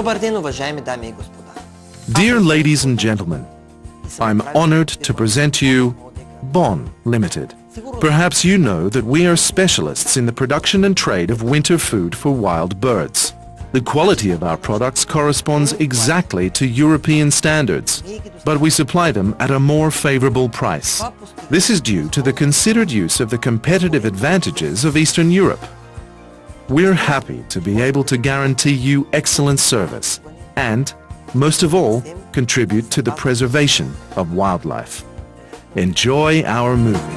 Добър ден, уважаеми дами и господа. Dear ladies and gentlemen, I'm honored to present to you Bon Limited. Perhaps you know that we are specialists in the production and trade of winter food for wild birds. The quality of our products corresponds exactly to European standards, but we supply them at a more favorable price. This is due to the considered use of the competitive advantages of Eastern Europe. We're happy to be able to guarantee you excellent service and, most of all, contribute to the preservation of wildlife. Enjoy our movie.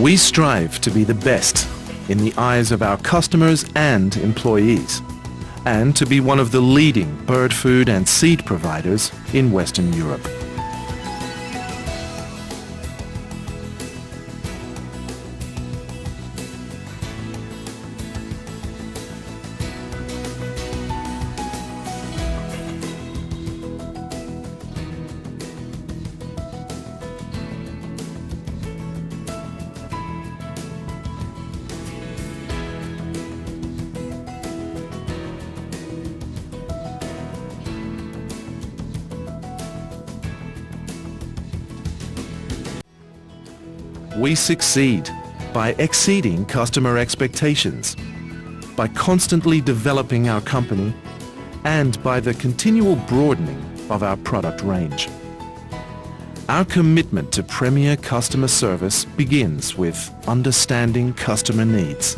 We strive to be the best in the eyes of our customers and employees, and to be one of the leading bird food and seed providers in Western Europe. We succeed by exceeding customer expectations, by constantly developing our company, and by the continual broadening of our product range. Our commitment to premier customer service begins with understanding customer needs.